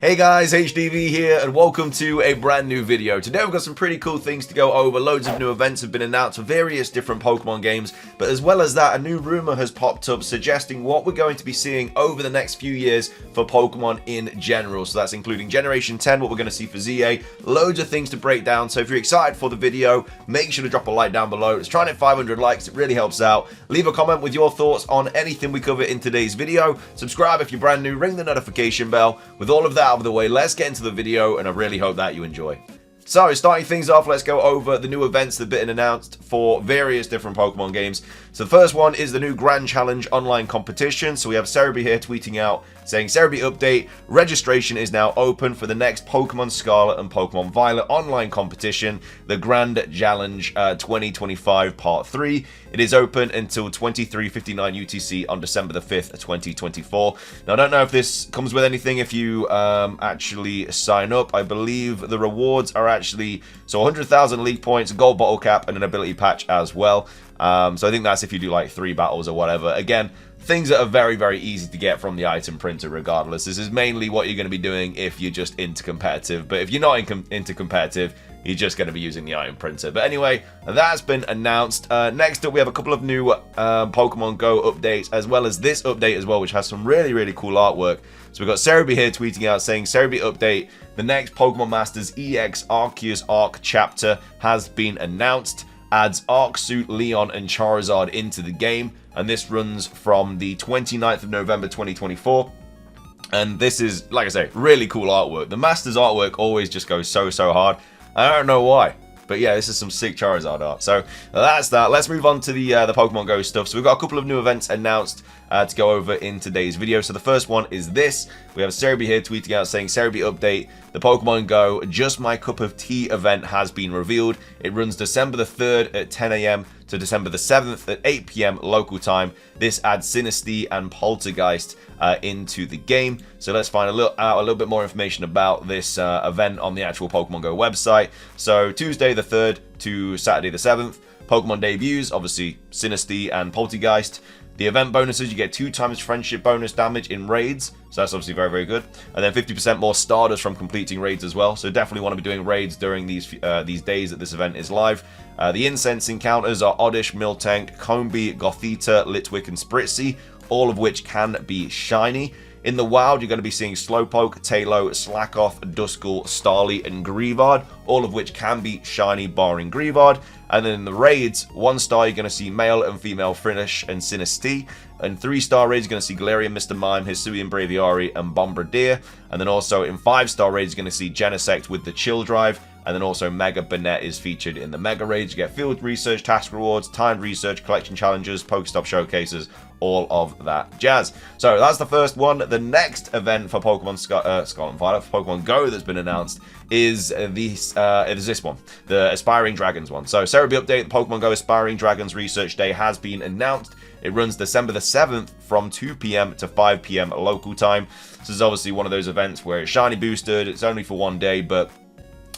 Hey guys, HDvee here, and welcome to a brand new video. Today we've got some pretty cool things to go over. Loads of new events have been announced for various different Pokemon games, but as well as that, a new rumor has popped up suggesting what we're going to be seeing over the next few years for Pokemon in general. So that's including Generation 10, what we're going to see for ZA, loads of things to break down. So if you're excited for the video, make sure to drop a like down below. Let's try and hit 500 likes, it really helps out. Leave a comment with your thoughts on anything we cover in today's video. Subscribe if you're brand new, ring the notification bell. With all of that out of the way, let's get into the video, and I really hope that you enjoy. So, starting things off, let's go over the new events that have been announced for various different Pokemon games. So the first one is the new Grand Challenge online competition. So we have HDvee here tweeting out saying, HDvee update, registration is now open for the next Pokemon Scarlet and Pokemon Violet online competition, the Grand Challenge 2025 Part 3. It is open until 23:59 UTC on December the 5th, 2024. Now, I don't know if this comes with anything if you actually sign up. I believe the rewards are actually, so 100,000 league points, a gold bottle cap, and an ability patch as well. So I think that's if you do like 3 battles or whatever. Again, things that are very, very easy to get from the item printer regardless. This is mainly what you're going to be doing if you're just into competitive. But if you're not into competitive, you're just going to be using the item printer. But anyway, that's been announced. Next up, we have a couple of new Pokemon Go updates, as well as this update as well, which has some really, really cool artwork. So we've got HDvee here tweeting out saying, HDvee update, the next Pokemon Masters EX Arceus Arc chapter has been announced. Adds Arcsuit, Leon, and Charizard into the game, and this runs from the 29th of November 2024. And this is, like I say, really cool artwork. The Masters artwork always just goes so hard. I don't know why, but yeah, this is some sick Charizard art. So that's that. Let's move on to the Pokemon Go stuff. So we've got a couple of new events announced to go over in today's video. So the first one is this. We have HDvee here tweeting out saying, HDvee update, the Pokemon Go Just My Cup of Tea event has been revealed. It runs December the 3rd at 10 AM to December the 7th at 8 PM local time. This adds Sinistea and Poltergeist into the game. So let's find out a little bit more information about this event on the actual Pokemon Go website. So Tuesday the 3rd to Saturday the 7th. Pokemon debuts, obviously Sinistea and Poltergeist. The event bonuses, you get 2 times friendship bonus damage in raids, so that's obviously very, very good. And then 50% more starters from completing raids as well, so definitely want to be doing raids during these days that this event is live. The incense encounters are Oddish, Miltank, Combee, Gothita, Litwick, and Spritzy, all of which can be shiny. In the wild, you're going to be seeing Slowpoke, Taillow, Slackoth, Duskull, Starly, and Greavard, all of which can be shiny, barring Greavard. And then in the raids, 1-star, you're going to see male and female Finish and Sinistea. And 3-star raids, you're going to see Galarian, Mr. Mime, Hisuian, Braviary, and Bombardier. And then also in 5-star raids, you're going to see Genesect with the Chill Drive. And then also Mega Banette is featured in the Mega Raids. You get field research, task rewards, timed research, collection challenges, Pokestop showcases, all of that jazz. So that's the first one. The next event for Pokemon Scarlet and Violet, for Pokemon Go that's been announced is this one, the Aspiring Dragons one. So HDvee update, the Pokemon Go Aspiring Dragons Research Day has been announced. It runs December the 7th from 2 PM to 5 PM local time. This is obviously one of those events where it's shiny boosted. It's only for 1 day, but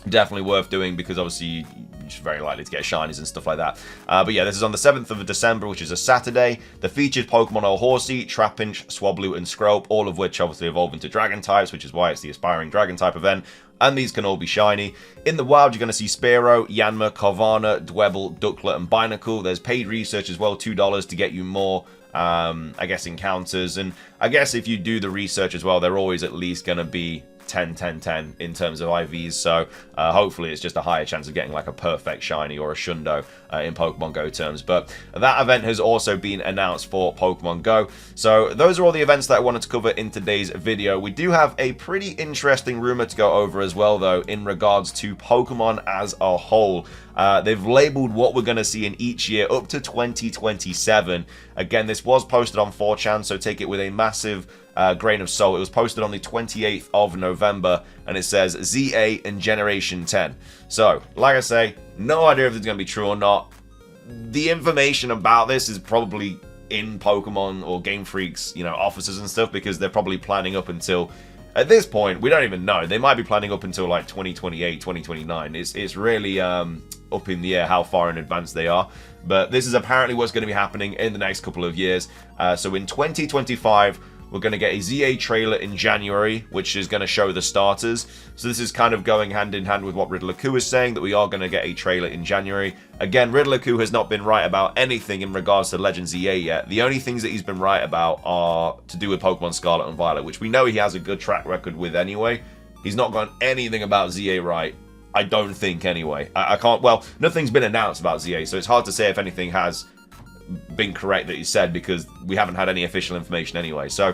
definitely worth doing because obviously you're very likely to get shinies and stuff like that. But yeah, this is on the 7th of December, which is a Saturday. The featured Pokemon are Horsey, Trapinch, Swablu, and Scrope, all of which obviously evolve into Dragon types, which is why it's the Aspiring Dragon type event. And these can all be shiny. In the wild, you're going to see Spearow, Yanma, Carvana, Dwebble, Ducklet, and Binacle. There's paid research as well, $2 to get you more, I guess, encounters. And I guess if you do the research as well, they're always at least going to be 10, 10, 10 in terms of IVs, so hopefully it's just a higher chance of getting like a perfect shiny or a Shundo in Pokemon Go terms. But that event has also been announced for Pokemon Go. So those are all the events that I wanted to cover in today's video. We do have a pretty interesting rumor to go over as well, though, in regards to Pokemon as a whole. They've labeled what we're going to see in each year up to 2027. Again, this was posted on 4chan, so take it with a massive grain of salt. It was posted on the 28th of November, and it says ZA and Generation 10. So, like I say, no idea if it's going to be true or not. The information about this is probably in Pokemon or Game Freak's, offices and stuff, because they're probably planning up until, at this point, we don't even know. They might be planning up until like 2028, 2029. It's really up in the air how far in advance they are. But this is apparently what's going to be happening in the next couple of years. So in 2025, We're going to get a ZA trailer in January, which is going to show the starters. So this is kind of going hand in hand with what Riddler-Coup is saying, that we are going to get a trailer in January. Again, Riddler-Coup has not been right about anything in regards to Legends EA yet. The only things that he's been right about are to do with Pokemon Scarlet and Violet, which we know he has a good track record with anyway. He's not got anything about ZA right, I don't think, anyway. I can't, well, nothing's been announced about ZA, so it's hard to say if anything has been correct that he said, because we haven't had any official information anyway, so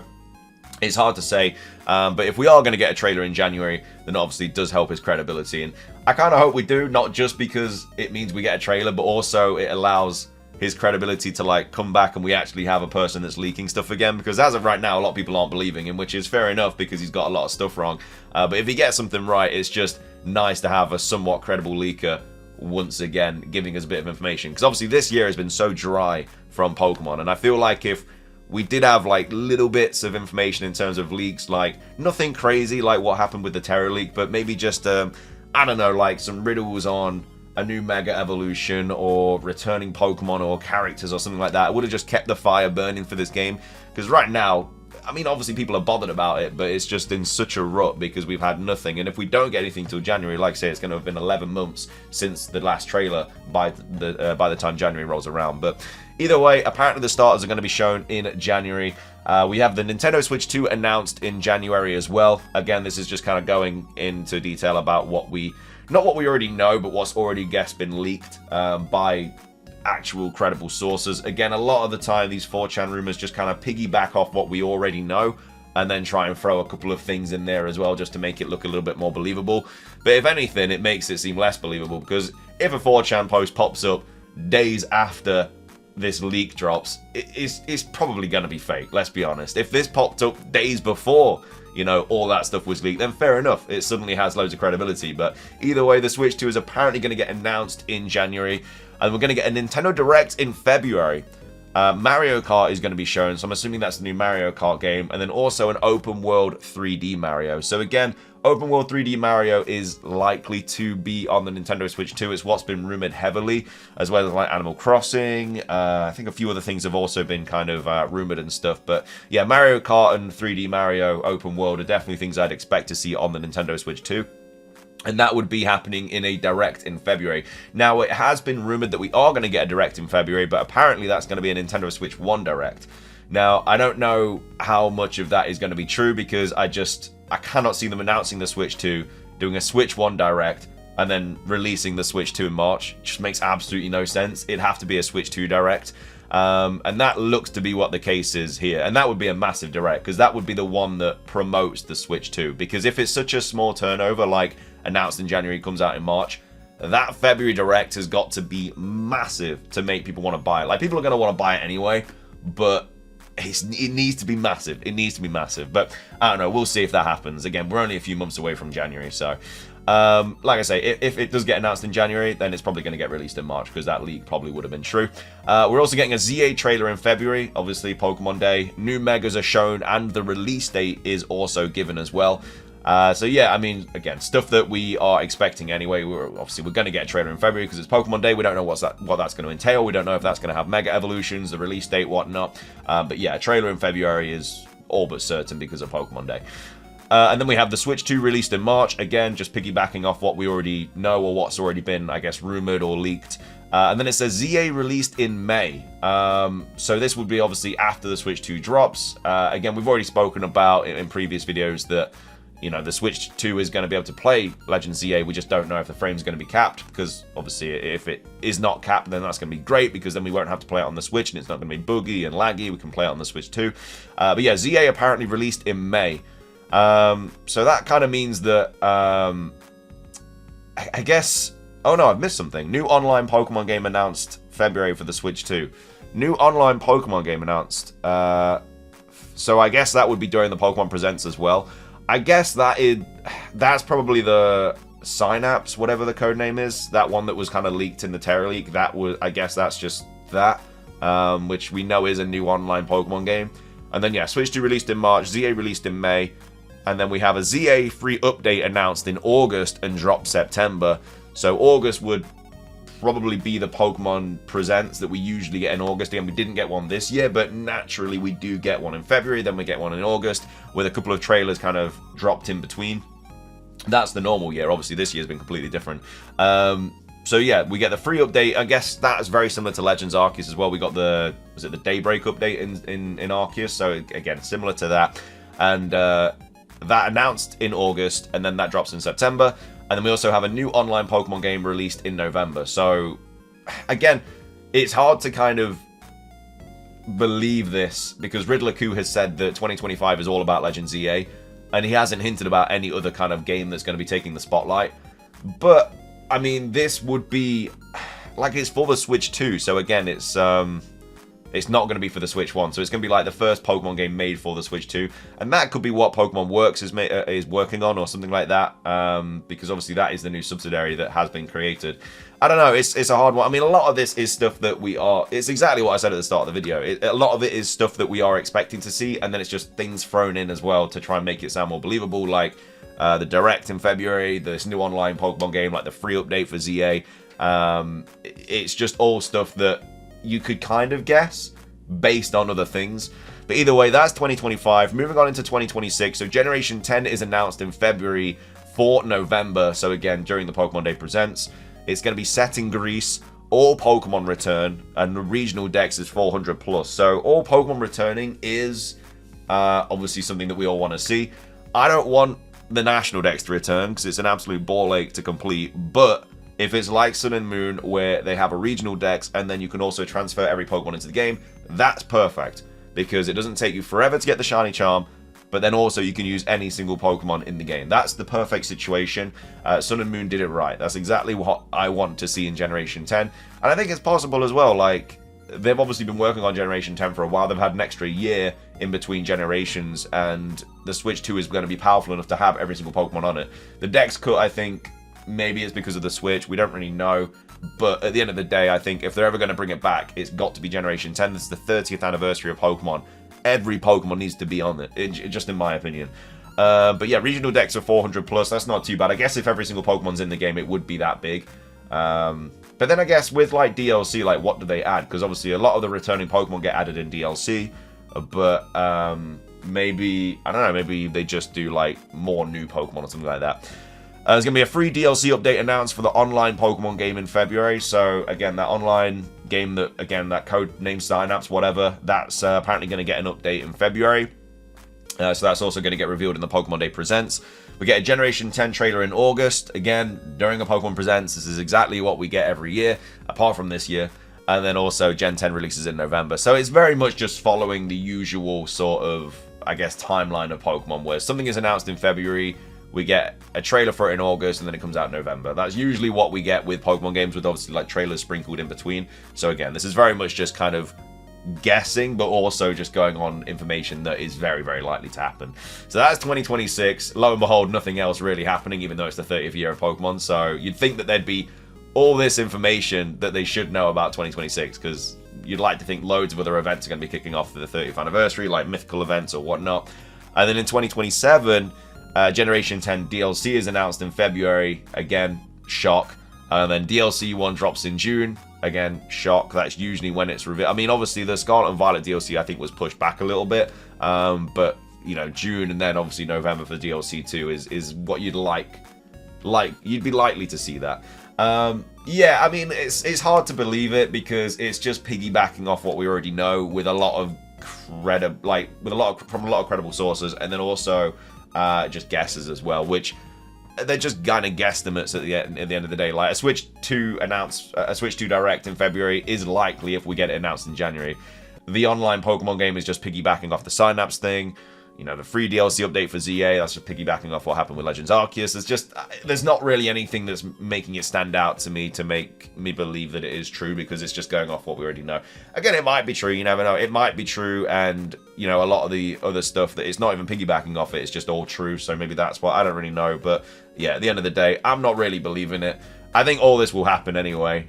it's hard to say. But if we are going to get a trailer in January, then obviously it does help his credibility, and I kind of hope we do, not just because it means we get a trailer, but also it allows his credibility to like come back and we actually have a person that's leaking stuff again, because as of right now a lot of people aren't believing him, which is fair enough because he's got a lot of stuff wrong. But if he gets something right, it's just nice to have a somewhat credible leaker once again giving us a bit of information, because obviously this year has been so dry from Pokemon, and I feel like if we did have like little bits of information in terms of leaks, like nothing crazy like what happened with the Terra leak, but maybe just I don't know, like some riddles on a new Mega Evolution or returning Pokemon or characters or something like that, it would have just kept the fire burning for this game. Because right now, I mean, obviously people are bothered about it, but it's just in such a rut because we've had nothing. And if we don't get anything till January, like I say, it's going to have been 11 months since the last trailer by the time January rolls around. But either way, apparently the starters are going to be shown in January. We have the Nintendo Switch 2 announced in January as well. Again, this is just kind of going into detail about what we, not what we already know, but what's already been leaked by actual credible sources. Again, a lot of the time these 4chan rumors just kind of piggyback off what we already know and then try and throw a couple of things in there as well just to make it look a little bit more believable. But if anything, it makes it seem less believable, because if a 4chan post pops up days after this leak drops, it's probably going to be fake, let's be honest. If this popped up days before, you know, all that stuff was leaked, then fair enough, it suddenly has loads of credibility. But either way, the Switch 2 is apparently going to get announced in January, and we're going to get a Nintendo Direct in February. Mario Kart is going to be shown, so I'm assuming that's the new Mario Kart game, and then also an open world 3D Mario. So again, open world 3D Mario is likely to be on the Nintendo Switch 2. It's what's been rumored heavily, as well as like Animal Crossing. I think a few other things have also been kind of rumored and stuff. But yeah, Mario Kart and 3D Mario open world are definitely things I'd expect to see on the Nintendo Switch 2. And that would be happening in a Direct in February. Now, it has been rumored that we are going to get a Direct in February, but apparently that's going to be a Nintendo Switch 1 Direct. Now, I don't know how much of that is going to be true, because I cannot see them announcing the Switch 2, doing a Switch 1 Direct, and then releasing the Switch 2 in March. It just makes absolutely no sense. It'd have to be a Switch 2 Direct. And that looks to be what the case is here. And that would be a massive Direct, because that would be the one that promotes the Switch 2. Because if it's such a small turnover, like announced in January, comes out in March, that February Direct has got to be massive to make people want to buy it. Like, people are going to want to buy it anyway, but it needs to be massive. It needs to be massive. But I don't know. We'll see if that happens. Again, we're only a few months away from January, so like I say, if it does get announced in January, then it's probably going to get released in March, because that leak probably would have been true. We're also getting a ZA trailer in February, obviously Pokemon Day. New Megas are shown, and the release date is also given as well. So yeah, I mean, again, stuff that we are expecting anyway. We're going to get a trailer in February because it's Pokemon Day. We don't know what that's going to entail. We don't know if that's going to have Mega Evolutions, the release date, whatnot. But yeah, a trailer in February is all but certain because of Pokemon Day. And then we have the Switch 2 released in March. Again, just piggybacking off what we already know, or what's already been, I guess, rumored or leaked. And then it says ZA released in May. So this would be obviously after the Switch 2 drops. Again, we've already spoken about in previous videos that, you know, the Switch 2 is going to be able to play Legends ZA. We just don't know if the frame's going to be capped, because obviously if it is not capped, then that's going to be great, because then we won't have to play it on the Switch and it's not going to be buggy and laggy. We can play it on the Switch 2. But yeah, ZA apparently released in May. So that kind of means that, I guess, oh no, I've missed something. New online Pokemon game announced February for the Switch 2. New online Pokemon game announced. So I guess that would be during the Pokemon Presents as well. I guess that's probably the Synapse, whatever the code name is. That one that was kind of leaked in the Terra leak. I guess that's just that, which we know is a new online Pokemon game. And then yeah, Switch 2 released in March, ZA released in May, and then we have a ZA free update announced in August and dropped September. So August would probably be the Pokemon Presents that we usually get in August. Again, we didn't get one this year, but naturally we do get one in February, then we get one in August, with a couple of trailers kind of dropped in between. That's the normal year. Obviously, this year's been completely different. So yeah, we get the free update. I guess that is very similar to Legends Arceus as well. We got the, was it the Daybreak update in Arceus? So again, similar to that. And that announced in August, and then that drops in September. And then we also have a new online Pokemon game released in November. So again, it's hard to kind of believe this, because Riddler Coup has said that 2025 is all about Legends EA, and he hasn't hinted about any other kind of game that's going to be taking the spotlight. But I mean, this would be, like, it's for the Switch 2, so again, it's not going to be for the Switch 1, so it's going to be like the first Pokemon game made for the Switch 2, and that could be what Pokemon Works is working on, or something like that, because obviously that is the new subsidiary that has been created. I don't know, it's a hard one. I mean, a lot of this is stuff that it's exactly what I said at the start of the video. A lot of it is stuff that we are expecting to see, and then it's just things thrown in as well to try and make it sound more believable, like the Direct in February, this new online Pokemon game, like the free update for ZA. It's just all stuff that you could kind of guess based on other things. But either way, that's 2025. Moving on into 2026. So Generation 10 is announced in February for November. So again, during the Pokemon Day Presents. It's going to be set in Greece. All Pokemon return. And the regional dex is 400 plus. So all Pokemon returning is obviously something that we all want to see. I don't want the national dex to return, because it's an absolute ball ache to complete. But if it's like Sun and Moon, where they have a regional dex and then you can also transfer every Pokemon into the game, that's perfect, because it doesn't take you forever to get the shiny charm, but then also you can use any single Pokemon in the game. That's the perfect situation. Sun and Moon did it right. That's exactly what I want to see in Generation 10. And I think it's possible as well. Like, they've obviously been working on Generation 10 for a while. They've had an extra year in between generations, and the Switch 2 is going to be powerful enough to have every single Pokemon on it. The dex cut, I think, maybe it's because of the Switch. We don't really know. But at the end of the day, I think if they're ever going to bring it back, it's got to be Generation 10. This is the 30th anniversary of Pokemon. Every Pokemon needs to be on it, just in my opinion. But yeah, regional decks are 400 plus. That's not too bad. I guess if every single Pokemon's in the game, it would be that big. But then I guess with like DLC, like what do they add? Because obviously a lot of the returning Pokemon get added in DLC. But maybe, I don't know, maybe they just do like more new Pokemon or something like that. There's going to be a free DLC update announced for the online Pokemon game in February. So, again, that online game, that code name Synapse, whatever, that's apparently going to get an update in February. So that's also going to get revealed in the Pokemon Day Presents. We get a Generation 10 trailer in August. Again, during a Pokemon Presents, this is exactly what we get every year, apart from this year. And then also Gen 10 releases in November. So it's very much just following the usual sort of, I guess, timeline of Pokemon, where something is announced in February, we get a trailer for it in August, and then it comes out in November. That's usually what we get with Pokemon games, with obviously like trailers sprinkled in between. So again, this is very much just kind of guessing, but also just going on information that is very, very likely to happen. So that's 2026. Lo and behold, nothing else really happening, even though it's the 30th year of Pokemon. So you'd think that there'd be all this information that they should know about 2026, because you'd like to think loads of other events are going to be kicking off for the 30th anniversary, like mythical events or whatnot. And then in 2027... Generation 10 DLC is announced in February. Again, shock. And then DLC 1 drops in June. Again, shock. That's usually when it's revealed. I mean, obviously, the Scarlet and Violet DLC, I think, was pushed back a little bit. But, you know, June and then obviously November for DLC 2 is what you'd you'd be likely to see that. Yeah, I mean, it's hard to believe it, because it's just piggybacking off what we already know with a lot of from a lot of credible sources, and then also just guesses as well, which they're just kind of guesstimates at the end of the day. Like a Switch 2 Direct in February is likely if we get it announced in January. The online Pokemon game is just piggybacking off the Synapse thing. You know, the free DLC update for ZA, that's just piggybacking off what happened with Legends Arceus. There's not really anything that's making it stand out to me to make me believe that it is true, because it's just going off what we already know. Again, it might be true, you never know. It might be true, and, you know, a lot of the other stuff that it's not even piggybacking off it, it's just all true, so maybe that's why. I don't really know, but yeah, at the end of the day, I'm not really believing it. I think all this will happen anyway,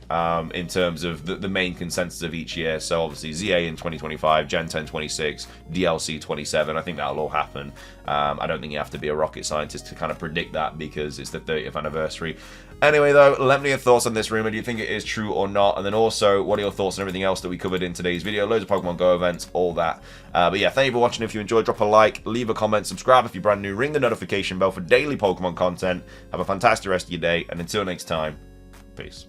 in terms of the main consensus of each year. So obviously ZA in 2025, Gen 10 26, DLC 27. I think that'll all happen. I don't think you have to be a rocket scientist to kind of predict that because it's the 30th anniversary. Anyway, though, let me know your thoughts on this rumor. Do you think it is true or not? And then also, what are your thoughts on everything else that we covered in today's video? Loads of Pokemon Go events, all that. But yeah, thank you for watching. If you enjoyed, drop a like, leave a comment, subscribe if you're brand new, ring the notification bell for daily Pokemon content. Have a fantastic rest of your day, and until next time, peace.